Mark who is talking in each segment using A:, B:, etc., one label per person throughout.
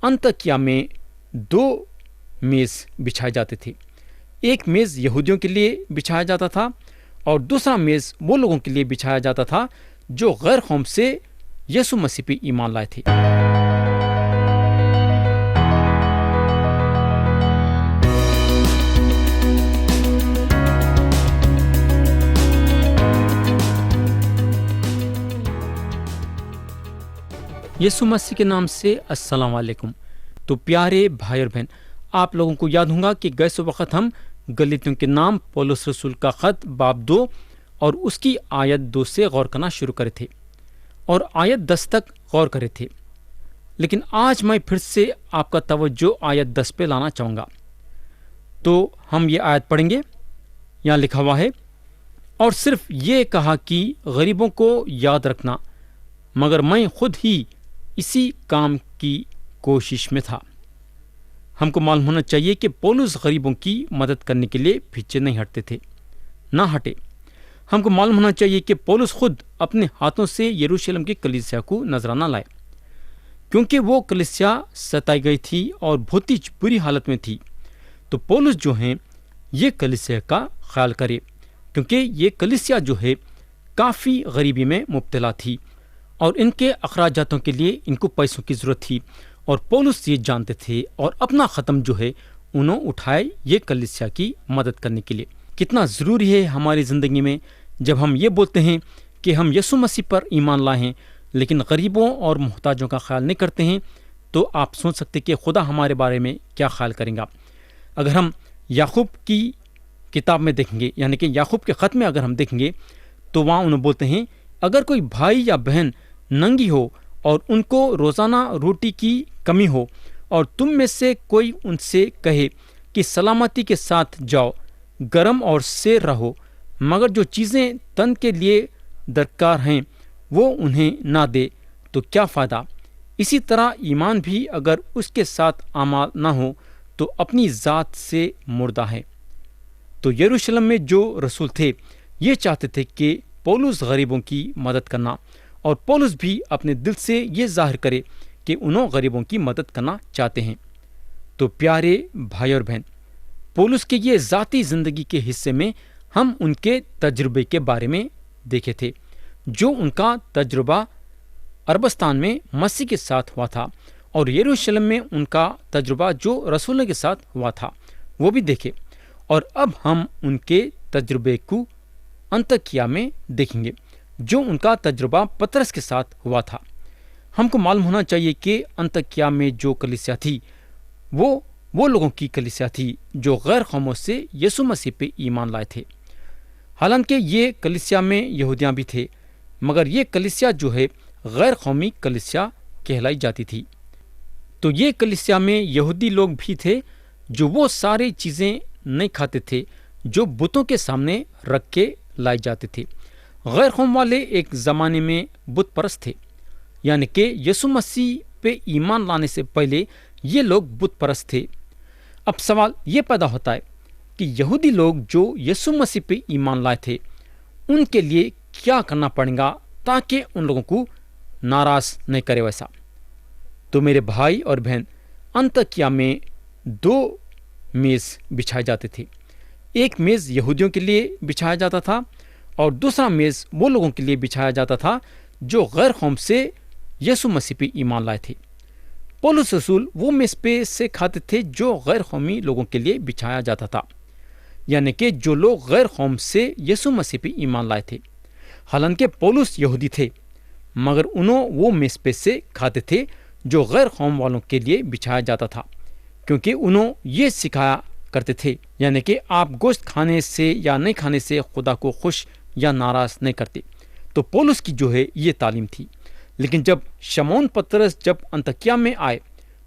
A: انطاکیہ میں 2 میز بچھائے جاتے تھے. ایک میز یہودیوں کے لیے بچھایا جاتا تھا اور دوسرا میز وہ لوگوں کے لیے بچھایا جاتا تھا جو غیر قوم سے یسوع مسیح پہ ایمان لائے تھے. یسوع مسیح کے نام سے السلام علیکم. تو پیارے بھائی اور بہن، آپ لوگوں کو یاد ہوگا کہ گئے وقت ہم گلاطیوں کے نام پولس رسول کا خط باب 2 اور اس کی آیت 2 سے غور کرنا شروع کرے تھے اور آیت 10 تک غور کرے تھے. لیکن آج میں پھر سے آپ کا توجہ آیت 10 پہ لانا چاہوں گا. تو ہم یہ آیت پڑھیں گے. یہاں لکھا ہوا ہے، اور صرف یہ کہا کہ غریبوں کو یاد رکھنا، مگر میں خود ہی اسی کام کی کوشش میں تھا. ہم کو معلوم ہونا چاہیے کہ پولس غریبوں کی مدد کرنے کے لیے پیچھے نہیں ہٹتے تھے، نہ ہٹے. ہم کو معلوم ہونا چاہیے کہ پولس خود اپنے ہاتھوں سے یروشلم کی کلیسیا کو نذرانہ لائے، کیونکہ وہ کلیسیا ستائی گئی تھی اور بہت ہی بری حالت میں تھی. تو پولس جو ہیں یہ کلیسیا کا خیال کرے، کیونکہ یہ کلیسیا جو ہے کافی غریبی میں مبتلا تھی اور ان کے اخراجاتوں کے لیے ان کو پیسوں کی ضرورت تھی، اور پولس یہ جانتے تھے اور اپنا ختم جو ہے انہوں اٹھائے یہ کلیسیا کی مدد کرنے کے لیے. کتنا ضروری ہے ہماری زندگی میں جب ہم یہ بولتے ہیں کہ ہم یسوع مسیح پر ایمان لائے ہیں لیکن غریبوں اور محتاجوں کا خیال نہیں کرتے ہیں، تو آپ سوچ سکتے کہ خدا ہمارے بارے میں کیا خیال کریں گا. اگر ہم یعقوب کی کتاب میں دیکھیں گے، یعنی کہ یعقوب کے خط میں اگر ہم دیکھیں گے، تو وہاں انہوں بولتے ہیں اگر کوئی بھائی یا بہن ننگی ہو اور ان کو روزانہ روٹی کی کمی ہو اور تم میں سے کوئی ان سے کہے کہ سلامتی کے ساتھ جاؤ، گرم اور سیر رہو، مگر جو چیزیں تن کے لیے درکار ہیں وہ انہیں نہ دے، تو کیا فائدہ؟ اسی طرح ایمان بھی اگر اس کے ساتھ اعمال نہ ہو تو اپنی ذات سے مردہ ہے. تو یروشلم میں جو رسول تھے یہ چاہتے تھے کہ پولس غریبوں کی مدد کرنا، اور پولس بھی اپنے دل سے یہ ظاہر کرے کہ انہوں غریبوں کی مدد کرنا چاہتے ہیں. تو پیارے بھائی اور بہن، پولس کے یہ ذاتی زندگی کے حصے میں ہم ان کے تجربے کے بارے میں دیکھے تھے، جو ان کا تجربہ عربستان میں مسیح کے ساتھ ہوا تھا، اور یروشلم میں ان کا تجربہ جو رسولوں کے ساتھ ہوا تھا وہ بھی دیکھے. اور اب ہم ان کے تجربے کو انطاکیہ میں دیکھیں گے، جو ان کا تجربہ پطرس کے ساتھ ہوا تھا. ہم کو معلوم ہونا چاہیے کہ انطاکیہ میں جو کلیسیا تھی وہ لوگوں کی کلیسیا تھی جو غیر قوموں سے یسوع مسیح پہ ایمان لائے تھے. حالانکہ یہ کلیسیا میں یہودیاں بھی تھے، مگر یہ کلیسیا جو ہے غیر قومی کلیسیا کہلائی جاتی تھی. تو یہ کلیسیا میں یہودی لوگ بھی تھے جو وہ ساری چیزیں نہیں کھاتے تھے جو بتوں کے سامنے رکھ کے لائے جاتے تھے. غیر قوم والے ایک زمانے میں بت پرست تھے، یعنی کہ یسوع مسیح پہ ایمان لانے سے پہلے یہ لوگ بت پرست تھے. اب سوال یہ پیدا ہوتا ہے کہ یہودی لوگ جو یسوع مسیح پہ ایمان لائے تھے ان کے لیے کیا کرنا پڑے گا تاکہ ان لوگوں کو ناراض نہیں کرے ویسا. تو میرے بھائی اور بہن، انطاکیہ میں 2 میز بچھائے جاتے تھے. ایک میز یہودیوں کے لیے بچھایا جاتا تھا اور دوسرا میز وہ لوگوں کے لیے بچھایا جاتا تھا جو غیر قوم سے یسوع مسیح پہ ایمان لائے تھے. پولس رسول وہ میز پہ سے کھاتے تھے جو غیر قومی لوگوں کے لیے بچھایا جاتا تھا، یعنی کہ جو لوگ غیر قوم سے یسوع مسیح پہ ایمان لائے تھے. حالانکہ پولس یہودی تھے، مگر انہوں وہ میز پہ سے کھاتے تھے جو غیر قوم والوں کے لیے بچھایا جاتا تھا، کیونکہ انہوں یہ سکھایا کرتے تھے، یعنی کہ آپ گوشت کھانے سے یا نہیں کھانے سے خدا کو خوش یا ناراض نہیں کرتے. تو پولس کی جو ہے یہ تعلیم تھی. لیکن جب شمعون پطرس جب انطاکیہ میں آئے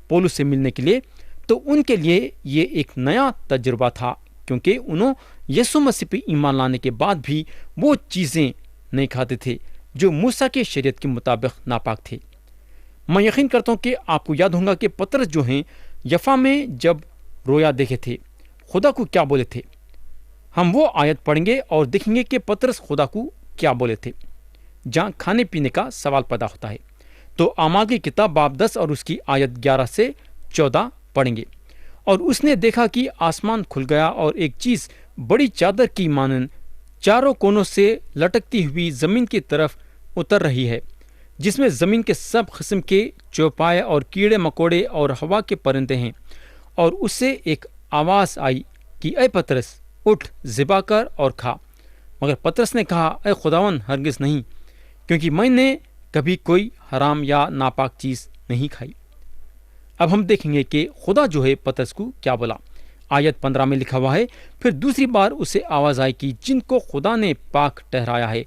A: پولس سے ملنے کے لیے، تو ان کے لیے یہ ایک نیا تجربہ تھا، کیونکہ انہوں یسوع مسیح پہ ایمان لانے کے بعد بھی وہ چیزیں نہیں کھاتے تھے جو موسیٰ کے شریعت کے مطابق ناپاک تھے. میں یقین کرتا ہوں کہ آپ کو یاد ہوگا کہ پطرس جو ہیں یفا میں جب رویا دیکھے تھے، خدا کو کیا بولے تھے. ہم وہ آیت پڑھیں گے اور دیکھیں گے کہ پطرس خدا کو کیا بولے تھے، جہاں کھانے پینے کا سوال پیدا ہوتا ہے. تو اعمال کی کتاب باب 10 اور اس کی آیت 11 سے 14 پڑھیں گے۔ اور اس نے دیکھا کہ آسمان کھل گیا اور ایک چیز بڑی چادر کی مانند چاروں کونوں سے لٹکتی ہوئی زمین کی طرف اتر رہی ہے، جس میں زمین کے سب قسم کے چوپائے اور کیڑے مکوڑے اور ہوا کے پرندے ہیں۔ اور اس سے ایک آواز آئی کہ اے پترس، اٹھ، ذبح کر اور کھا۔ مگر پترس نے کہا، اے خداوند، ہرگز نہیں، کیونکہ میں نے کبھی کوئی حرام یا ناپاک چیز نہیں کھائی۔ اب ہم دیکھیں گے کہ خدا جو ہے پترس کو کیا بولا۔ آیت 15 میں لکھا ہوا ہے، پھر دوسری بار اسے آواز آئی کہ جن کو خدا نے پاک ٹھہرایا ہے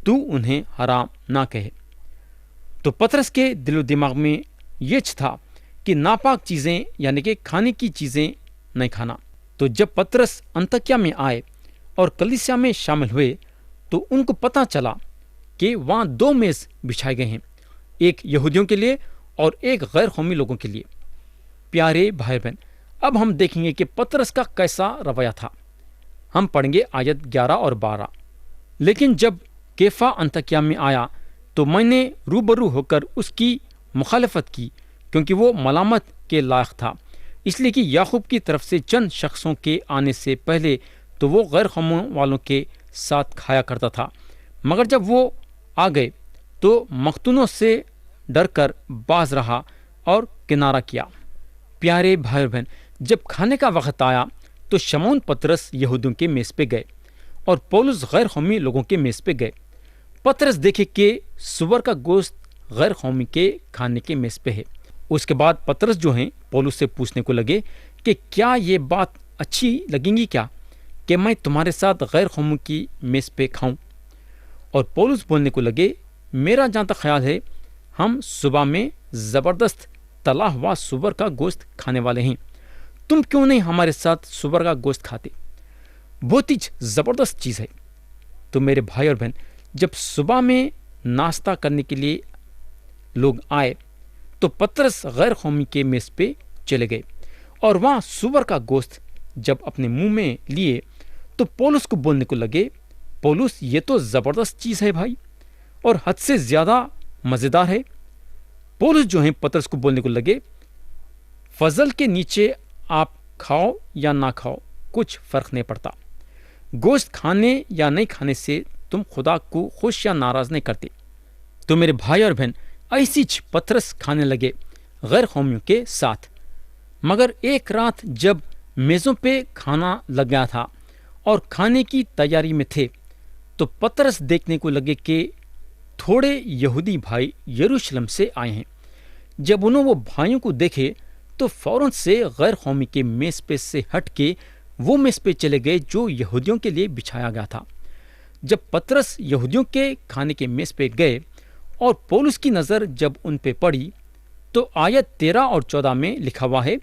A: تو انہیں حرام نہ کہے۔ تو پترس کے دل و دماغ میں یہ تھا کہ ناپاک چیزیں یعنی کہ کھانے کی چیزیں نہیں کھانا۔ تو جب پترس انطاکیہ میں آئے اور کلیسیا میں شامل ہوئے تو ان کو پتہ چلا کہ وہاں 2 میز بچھائے گئے ہیں، ایک یہودیوں کے لیے اور ایک غیر قومی لوگوں کے لیے۔ پیارے بھائی بہن، اب ہم دیکھیں گے کہ پترس کا کیسا رویہ تھا۔ ہم پڑھیں گے آیت 11 اور 12۔ لیکن جب کیفا انطاکیہ میں آیا تو میں نے روبرو ہو کر اس کی مخالفت کی، کیونکہ وہ ملامت کے لائق تھا، اس لیے کہ یعقوب کی طرف سے چند شخصوں کے آنے سے پہلے تو وہ غیر قوموں والوں کے ساتھ کھایا کرتا تھا، مگر جب وہ آ گئے تو مختونوں سے ڈر کر باز رہا اور کنارہ کیا۔ پیارے بھائی بہن، جب کھانے کا وقت آیا تو شمعون پترس یہودیوں کے میز پہ گئے اور پولس غیر قومی لوگوں کے میز پہ گئے۔ پترس دیکھے کہ سور کا گوشت غیر قومی کے کھانے کے میز پہ ہے۔ اس کے بعد پترس جو ہیں پولس سے پوچھنے کو لگے کہ کیا یہ بات اچھی لگیں گی کیا کہ میں تمہارے ساتھ غیر قوموں کی میز پہ کھاؤں؟ اور پولس بولنے کو لگے، میرا جہاں تک خیال ہے ہم صبح میں زبردست تلا ہوا سور کا گوشت کھانے والے ہیں، تم کیوں نہیں ہمارے ساتھ سور کا گوشت کھاتے؟ بہت ہی زبردست چیز ہے۔ تو میرے بھائی اور بہن، جب صبح میں ناشتہ کرنے کے لیے لوگ آئے تو پترس غیر قومی کے میز پہ چلے گئے اور وہاں سور کا گوشت جب اپنے منہ میں لیے تو پولس کو بولنے کو لگے، پولس یہ تو زبردست چیز ہے بھائی، اور حد سے زیادہ مزیدار ہے۔ پولس جو ہیں پترس کو بولنے کو لگے، فضل کے نیچے آپ کھاؤ یا نہ کھاؤ کچھ فرق نہیں پڑتا، گوشت کھانے یا نہیں کھانے سے تم خدا کو خوش یا ناراض نہیں کرتے۔ تو میرے بھائی اور بہن، ایسی پترس کھانے لگے غیر قومیوں کے ساتھ۔ مگر ایک رات جب میزوں پہ کھانا لگ گیا تھا اور کھانے کی تیاری میں تھے تو پترس دیکھنے کو لگے کہ تھوڑے یہودی بھائی یروشلم سے آئے ہیں۔ جب انہوں وہ بھائیوں کو دیکھے تو فوراً سے غیر قومی کے میز پہ سے ہٹ کے وہ میز پہ چلے گئے جو یہودیوں کے لیے بچھایا گیا تھا۔ جب پترس یہودیوں کے کھانے کے میز پہ گئے اور پولس کی نظر جب ان پہ پڑی تو آیت 13 اور 14 میں لکھا ہوا ہے،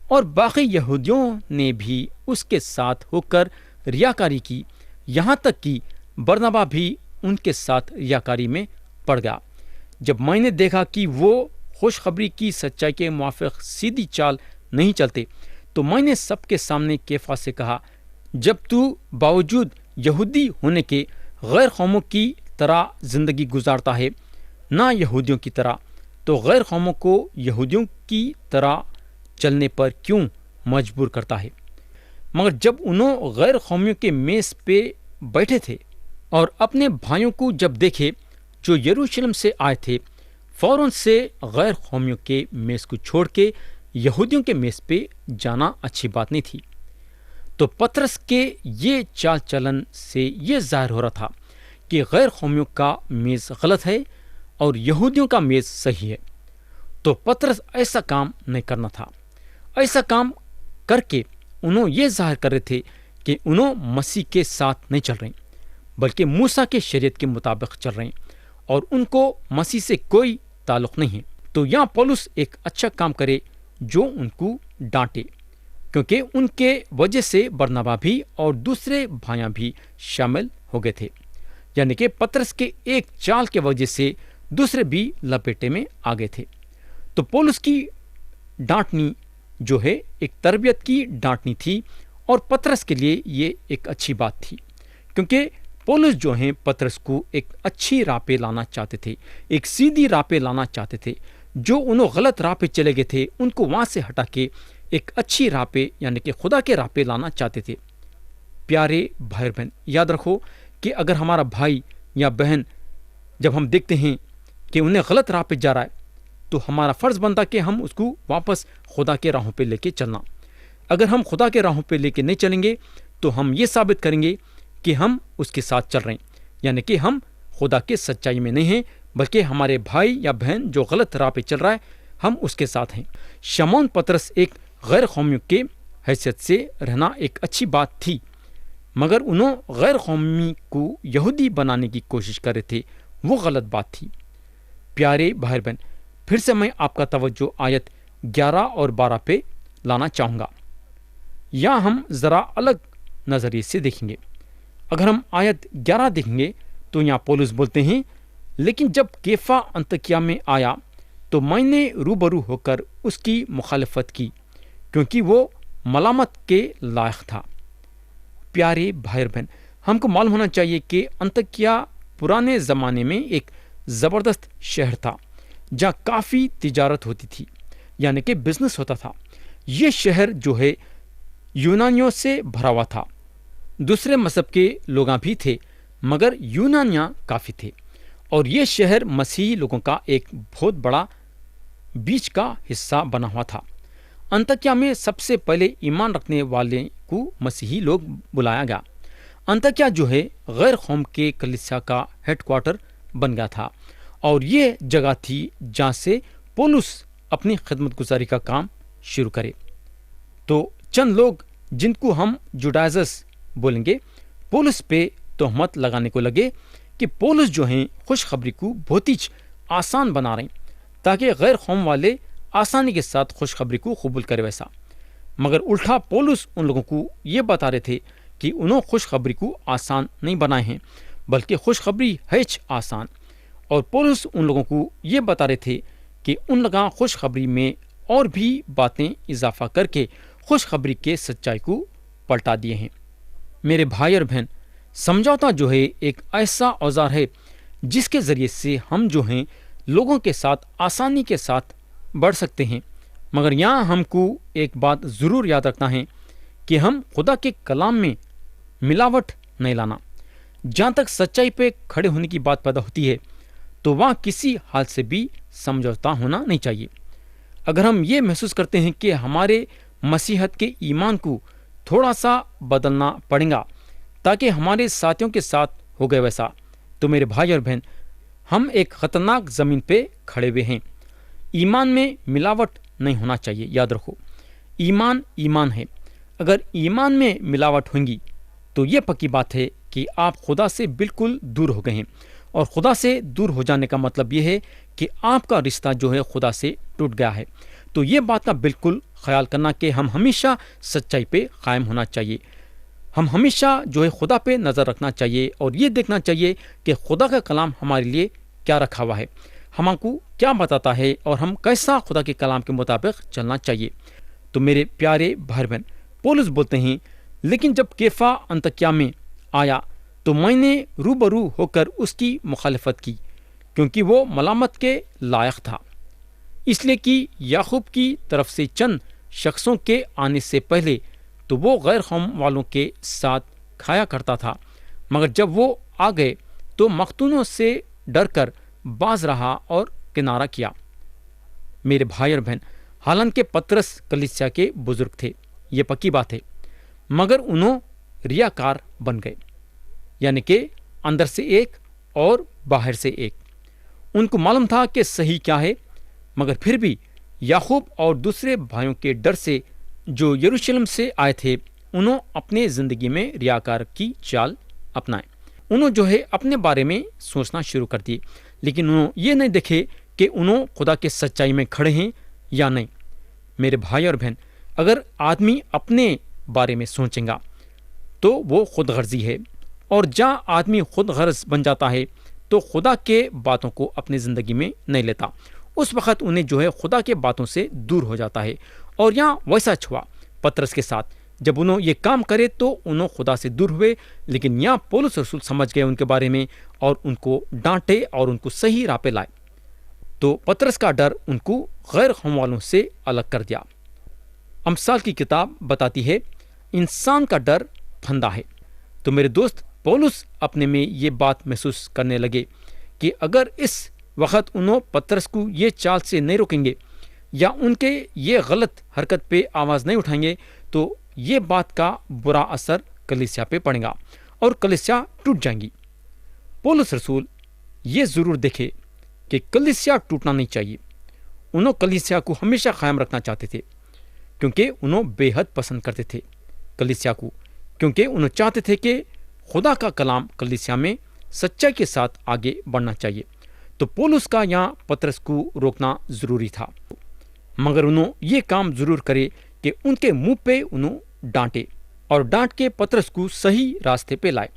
A: اور باقی یہودیوں نے بھی اس کے ساتھ ہو کر ریاکاری کی، یہاں تک کہ برنابا بھی ان کے ساتھ ریاکاری میں پڑ گیا۔ جب میں نے دیکھا کہ وہ خوشخبری کی سچائی کے موافق سیدھی چال نہیں چلتے تو میں نے سب کے سامنے کیفا سے کہا، جب تو باوجود یہودی ہونے کے غیر قوموں کی طرح زندگی گزارتا ہے، نہ یہودیوں کی طرح، تو غیر قوموں کو یہودیوں کی طرح چلنے پر کیوں مجبور کرتا ہے؟ مگر جب انہوں غیر قومیوں کے میز پہ بیٹھے تھے اور اپنے بھائیوں کو جب دیکھے جو یروشلم سے آئے تھے، فوراً سے غیر قومیوں کے میز کو چھوڑ کے یہودیوں کے میز پہ جانا اچھی بات نہیں تھی۔ تو پترس کے یہ چال چلن سے یہ ظاہر ہو رہا تھا کہ غیر قومیوں کا میز غلط ہے اور یہودیوں کا میز صحیح ہے۔ تو پترس ایسا کام نہیں کرنا تھا۔ ایسا کام کر کے انہوں یہ ظاہر کر رہے تھے کہ انہوں مسیح کے ساتھ نہیں چل رہے بلکہ موسیٰ کے شریعت کے مطابق چل رہے ہیں اور ان کو مسیح سے کوئی تعلق نہیں ہے۔ تو یہاں پولس ایک اچھا کام کرے جو ان کو ڈانٹے، کیونکہ ان کے وجہ سے برنابا بھی اور دوسرے بھائیاں بھی شامل ہو گئے تھے، یعنی کہ پترس کے ایک چال کے وجہ سے دوسرے بھی لپیٹے میں آ گئے تھے۔ تو پولس کی ڈانٹنی جو ہے ایک تربیت کی ڈانٹنی تھی اور پترس کے لیے یہ ایک اچھی بات تھی، کیونکہ پولس جو ہیں پترس کو ایک اچھی راہ پہ لانا چاہتے تھے، ایک سیدھی راہ پہ لانا چاہتے تھے جو انہوں غلط راہ پہ چلے گئے تھے ان کو وہاں سے ہٹا کے ایک اچھی راہ پہ یعنی کہ خدا کے راہ پہ لانا چاہتے تھے۔ پیارے بھائی بہن، یاد رکھو کہ اگر ہمارا بھائی یا بہن جب ہم دیکھتے ہیں کہ انہیں غلط راہ پہ جا رہا ہے تو ہمارا فرض بنتا کہ ہم اس کو واپس خدا کے راہوں پہ لے کے چلنا۔ اگر ہم خدا کے راہوں پہ لے کے نہیں چلیں گے تو ہم یہ ثابت کریں گے کہ ہم اس کے ساتھ چل رہے ہیں، یعنی کہ ہم خدا کے سچائی میں نہیں ہیں، بلکہ ہمارے بھائی یا بہن جو غلط راہ پہ چل رہا ہے ہم اس کے ساتھ ہیں۔ شمعون پطرس ایک غیر قومیوں کے حیثیت سے رہنا ایک اچھی بات تھی، مگر انہوں غیر قومی کو یہودی بنانے کی کوشش کر رہے تھے، وہ غلط بات تھی۔ پیارے بھائی بہن، پھر سے میں آپ کا توجہ آیت 11 اور 12 پہ لانا چاہوں گا۔ یہاں ہم ذرا الگ نظریے سے دیکھیں گے۔ اگر ہم آیت 11 دیکھیں گے تو یہاں پولس بولتے ہیں، لیکن جب کیفا انطاکیہ میں آیا تو میں نے روبرو ہو کر اس کی مخالفت کی، کیونکہ وہ ملامت کے لائق تھا۔ پیارے بھائی بہن، ہم کو معلوم ہونا چاہیے کہ انطاکیہ پرانے زمانے میں ایک زبردست شہر تھا جہاں کافی تجارت ہوتی تھی، یعنی کہ بزنس ہوتا تھا۔ یہ شہر جو ہے یونانیوں سے بھرا ہوا تھا، دوسرے مذہب کے لوگاں بھی تھے مگر یونانیاں کافی تھے، اور یہ شہر مسیحی لوگوں کا ایک بہت بڑا بیچ کا حصہ بنا ہوا تھا۔ انطاکیہ میں سب سے پہلے ایمان رکھنے والے کو مسیحی لوگ بلایا گیا۔ انطاکیہ جو ہے غیر قوم کے کلیسیا کا ہیڈ کوارٹر بن گیا تھا، اور یہ جگہ تھی جہاں سے پولس اپنی خدمت گزاری کا کام شروع کرے۔ تو چند لوگ جن کو ہم جوڈائزرز بولیں گے، پولس پہ تہمت لگانے کو لگے کہ پولس جو ہیں خوشخبری کو بہت ہی آسان بنا رہے ہیں تاکہ غیر قوم والے آسانی کے ساتھ خوشخبری کو قبول کرے ویسا، مگر الٹا پولس ان لوگوں کو یہ بتا رہے تھے کہ انہوں خوشخبری کو آسان نہیں بنائے ہیں بلکہ خوشخبری ہے آسان، اور پولس ان لوگوں کو یہ بتا رہے تھے کہ ان لوگاں خوشخبری میں اور بھی باتیں اضافہ کر کے خوشخبری کے سچائی کو پلٹا دیے ہیں۔ میرے بھائی اور بہن، سمجھوتا جو ہے ایک ایسا اوزار ہے جس کے ذریعے سے ہم جو ہیں لوگوں کے ساتھ آسانی کے ساتھ بڑھ سکتے ہیں، مگر یہاں ہم کو ایک بات ضرور یاد رکھنا ہے کہ ہم خدا کے کلام میں ملاوٹ نہیں لانا۔ جہاں تک سچائی پہ کھڑے ہونے کی بات پیدا ہوتی ہے تو وہاں کسی حال سے بھی سمجھوتا ہونا نہیں چاہیے۔ اگر ہم یہ محسوس کرتے ہیں کہ ہمارے مسیحت کے ایمان کو تھوڑا سا بدلنا پڑے گا تاکہ ہمارے ساتھیوں کے ساتھ ہو گئے ویسا، تو میرے بھائی اور بہن، ہم ایک خطرناک زمین پہ کھڑے ہوئے ہیں۔ ایمان میں ملاوٹ نہیں ہونا چاہیے۔ یاد رکھو، ایمان ایمان ہے۔ اگر ایمان میں ملاوٹ ہوگی تو یہ پکی بات ہے کہ آپ خدا سے بالکل دور ہو گئے ہیں، اور خدا سے دور ہو جانے کا مطلب یہ ہے کہ آپ کا رشتہ جو ہے خدا سے ٹوٹ گیا ہے۔ تو یہ بات کا بالکل خیال کرنا کہ ہم ہمیشہ سچائی پہ قائم ہونا چاہیے، ہم ہمیشہ جو ہے خدا پہ نظر رکھنا چاہیے، اور یہ دیکھنا چاہیے کہ خدا کا کلام ہمارے لیے کیا رکھا ہوا ہے، ہم کو کیا بتاتا ہے، اور ہم کیسا خدا کے کلام کے مطابق چلنا چاہیے۔ تو میرے پیارے بھائی بہن، پولس بولتے ہیں، لیکن جب کیفا انطاکیہ میں آیا تو میں نے روبرو ہو کر اس کی مخالفت کی، کیونکہ وہ ملامت کے لائق تھا، اس لیے کہ یعقوب کی طرف سے چند شخصوں کے آنے سے پہلے تو وہ غیر قوم والوں کے ساتھ کھایا کرتا تھا، مگر جب وہ آ گئے تو مختونوں سے ڈر کر باز رہا اور کنارہ کیا۔ میرے بھائی اور بہن، حالانکہ پطرس کلیسیا کے بزرگ تھے، یہ پکی بات ہے، مگر انہوں ریاکار بن گئے، یعنی کہ اندر سے ایک اور باہر سے ایک۔ ان کو معلوم تھا کہ صحیح کیا ہے، مگر پھر بھی یعقوب اور دوسرے بھائیوں کے ڈر سے جو یروشلم سے آئے تھے، انہوں اپنے زندگی میں ریاکار کی چال اپنائے۔ انہوں جو ہے اپنے بارے میں سوچنا شروع کر دیے، لیکن انہوں یہ نہیں دیکھے کہ انہوں خدا کے سچائی میں کھڑے ہیں یا نہیں۔ میرے بھائی اور بہن، اگر آدمی اپنے بارے میں سوچیں گا تو وہ خود غرضی ہے، اور جہاں آدمی خود غرض بن جاتا ہے تو خدا کے باتوں کو اپنی زندگی میں نہیں لیتا، اس وقت انہیں جو ہے خدا کے باتوں سے دور ہو جاتا ہے۔ اور یہاں ویسا ہوا پطرس کے ساتھ، جب انہوں یہ کام کرے تو انہوں خدا سے دور ہوئے، لیکن یہاں پولس رسول سمجھ گئے ان کے بارے میں، اور ان کو ڈانٹے اور ان کو صحیح راہ پہ لائے۔ تو پطرس کا ڈر ان کو غیر قوم والوں سے الگ کر دیا۔ امثال کی کتاب بتاتی ہے انسان کا ڈر پھندا ہے۔ تو میرے دوست، پولس اپنے میں یہ بات محسوس کرنے لگے کہ اگر اس وقت انہوں پطرس کو یہ چال سے نہیں روکیں گے یا ان کے یہ غلط حرکت پہ آواز نہیں اٹھائیں گے تو یہ بات کا برا اثر کلیسیا پہ پڑے گا اور کلیسیا ٹوٹ جائیں گی۔ پولس رسول یہ ضرور دیکھے کہ کلیسیا ٹوٹنا نہیں چاہیے۔ انہوں کلیسیا کو ہمیشہ قائم رکھنا چاہتے تھے کیونکہ انہوں بے حد پسند کرتے تھے کلیسیا کو، کیونکہ انہوں چاہتے تھے کہ خدا کا کلام کلیسیا میں سچائی کے ساتھ آگے بڑھنا چاہیے۔ تو پولس کا یہاں پطرس کو روکنا ضروری تھا، مگر انہوں یہ کام ضرور کرے کہ ان کے منہ پہ انہوں ڈانٹے اور ڈانٹ کے پطرس کو صحیح راستے پہ لائے۔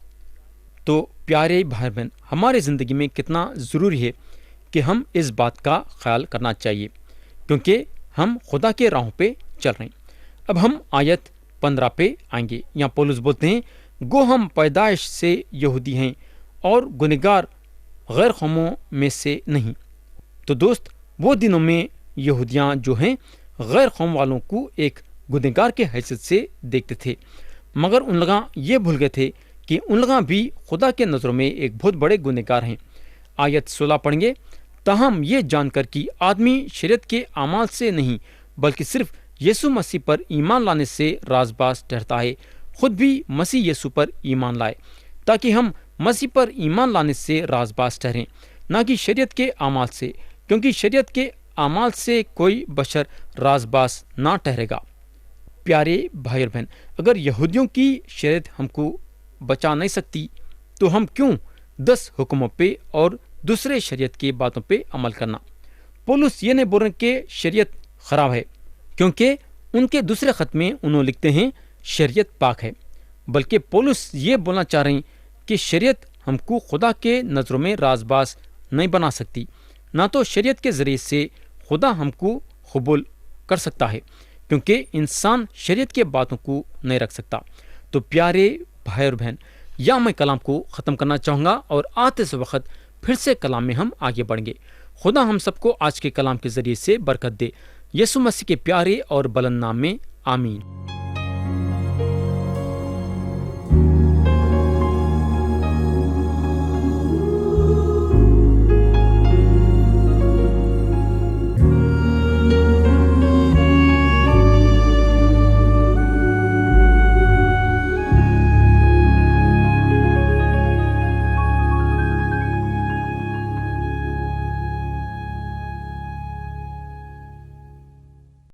A: تو پیارے بھائی بہن، ہمارے زندگی میں کتنا ضروری ہے کہ ہم اس بات کا خیال کرنا چاہیے کیونکہ ہم خدا کے راہوں پہ چل رہے ہیں۔ اب ہم آیت 15 پہ آئیں گے۔ یہاں پولس بولتے ہیں، گو ہم پیدائش سے یہودی ہیں اور گنہگار غیر قوموں میں سے نہیں۔ تو دوست، وہ دنوں میں یہودیاں جو ہیں غیر قوم والوں کو ایک گنہگار کے حیثیت سے دیکھتے تھے، مگر ان لوگاں یہ بھول گئے تھے کہ ان لوگاں بھی خدا کے نظروں میں ایک بہت بڑے گنہگار ہیں۔ آیت 16 پڑھیں گے، تاہم یہ جان کر کہ آدمی شریعت کے اعمال سے نہیں بلکہ صرف یسوع مسیح پر ایمان لانے سے راز باز ٹھہرتا ہے، خود بھی مسیح یسوع پر ایمان لائے تاکہ ہم مسیح پر ایمان لانے سے راز باز ٹھہریں، نہ کہ شریعت کے اعمال سے، کیونکہ شریعت کے اعمال سے کوئی بشر راز باز نہ ٹھہرے گا۔ پیارے بھائی اور بہن، اگر یہودیوں کی شریعت ہم کو بچا نہیں سکتی تو ہم کیوں 10 حکموں پہ اور دوسرے شریعت کی باتوں پہ عمل کرنا؟ پولس یہ نہیں بول رہے کہ شریعت خراب ہے، کیونکہ ان کے دوسرے خط میں انہوں لکھتے ہیں شریعت پاک ہے، بلکہ پولس یہ بولنا چاہ رہے ہیں کہ شریعت ہم کو خدا کے نظروں میں راز باز نہیں بنا سکتی، نہ تو شریعت کے ذریعے سے خدا ہم کو قبول کر سکتا ہے، کیونکہ انسان شریعت کے باتوں کو نہیں رکھ سکتا۔ تو پیارے بھائی اور بہن، یا میں کلام کو ختم کرنا چاہوں گا اور آتے سے وقت پھر سے کلام میں ہم آگے بڑھیں گے۔ خدا ہم سب کو آج کے کلام کے ذریعے سے برکت دے، یسوع مسیح کے پیارے اور بلند نام میں آمین۔